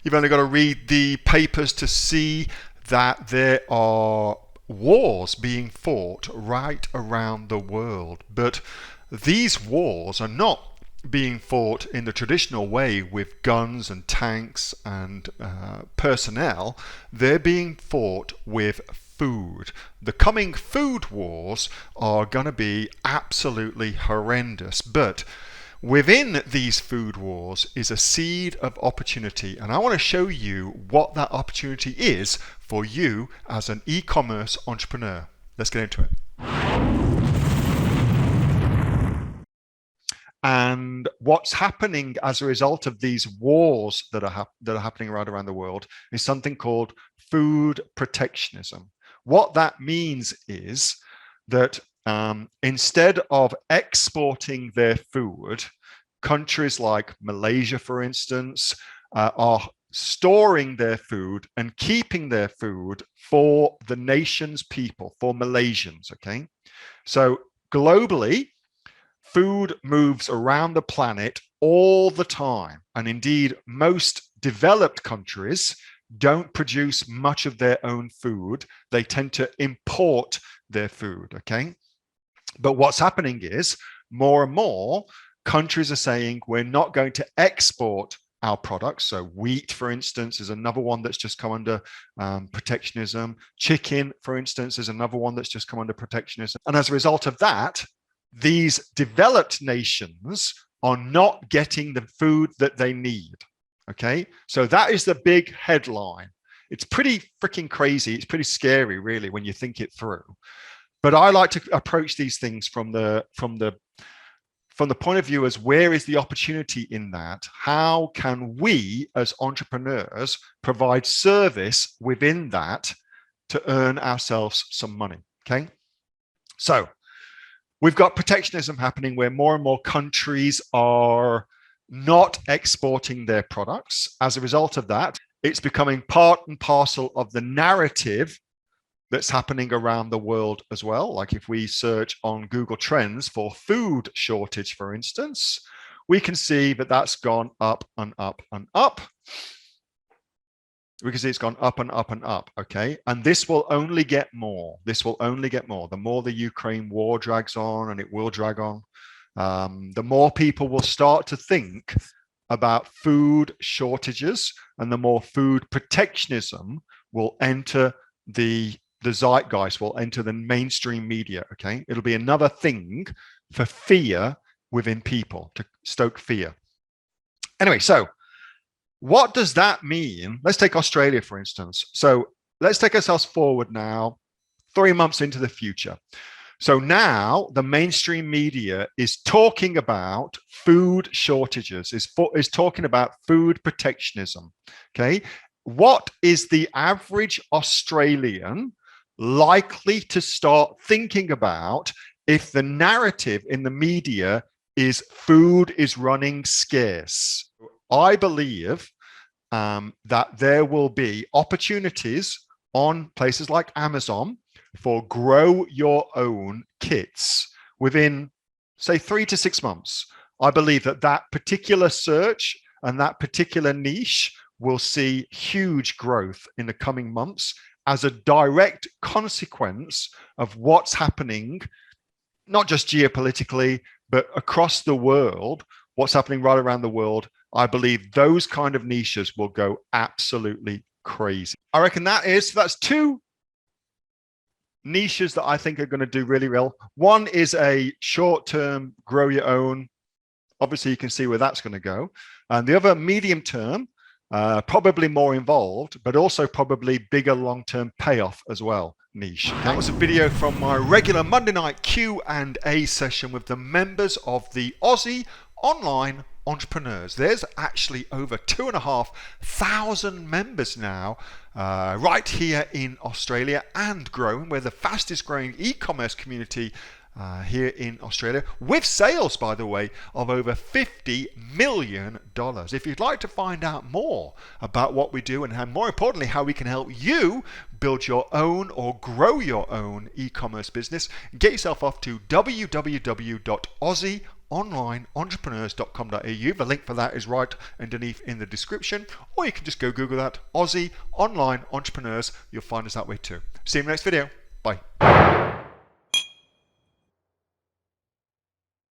You've only got to read the papers to see that there are wars being fought right around the world. But these wars are not being fought in the traditional way with guns and tanks and personnel. They're being fought with food. The coming food wars are going to be absolutely horrendous, but within these food wars is a seed of opportunity, and I want to show you what that opportunity is for you as an e-commerce entrepreneur. Let's get into it. And what's happening as a result of these wars that are happening right around the world is something called food protectionism. What that means is that instead of exporting their food, countries like Malaysia, for instance, are storing their food and keeping their food for the nation's people, for Malaysians, okay? So globally, food moves around the planet all the time. And indeed, most developed countries don't produce much of their own food. They tend to import their food, okay? But what's happening is more and more countries are saying we're not going to export our products. So wheat, for instance, is another one that's just come under protectionism. Chicken, for instance, is another one that's just come under protectionism. And as a result of that, these developed nations are not getting the food that they need, okay? So that is the big headline. It's pretty freaking crazy. It's pretty scary, really, when you think it through. But I like to approach these things from the point of view as where is the opportunity in that? How can we as entrepreneurs provide service within that to earn ourselves some money, okay? So we've got protectionism happening where more and more countries are not exporting their products. As a result of that, it's becoming part and parcel of the narrative that's happening around the world as well. Like if we search on Google Trends for food shortage, for instance, we can see that that's gone up and up and up. We can see it's gone up and up and up, okay? And this will only get more. This will only get more. The more the Ukraine war drags on, and it will drag on, the more people will start to think about food shortages, and the more food protectionism will enter the zeitgeist, will enter the mainstream media, okay? It'll be another thing for fear within people, to stoke fear. Anyway, so what does that mean? Let's take Australia, for instance. So let's take ourselves forward now, 3 months into the future. So now the mainstream media is talking about food shortages, is talking about food protectionism, okay? What is the average Australian likely to start thinking about if the narrative in the media is food is running scarce? I believe that there will be opportunities on places like Amazon for grow your own kits within, say, 3 to 6 months. I believe that that particular search and that particular niche will see huge growth in the coming months as a direct consequence of what's happening, not just geopolitically, but across the world, what's happening right around the world. I believe those kind of niches will go absolutely crazy. I reckon that's 2 niches that I think are going to do really well. One is a short-term grow your own. Obviously, you can see where that's going to go. And the other medium-term, probably more involved, but also probably bigger long-term payoff as well niche. Okay? That was a video from my regular Monday night Q&A session with the members of the Aussie Online Entrepreneurs. There's actually over 2,500 members now right here in Australia and growing. We're the fastest growing e-commerce community here in Australia, with sales, by the way, of over $50 million. If you'd like to find out more about what we do and how, more importantly, how we can help you build your own or grow your own e-commerce business, get yourself off to www.aussieonline.com. AussieOnlineEntrepreneurs.com.au. The link for that is right underneath in the description, or you can just go Google that, Aussie Online Entrepreneurs. You'll find us that way too. See you in the next video. Bye.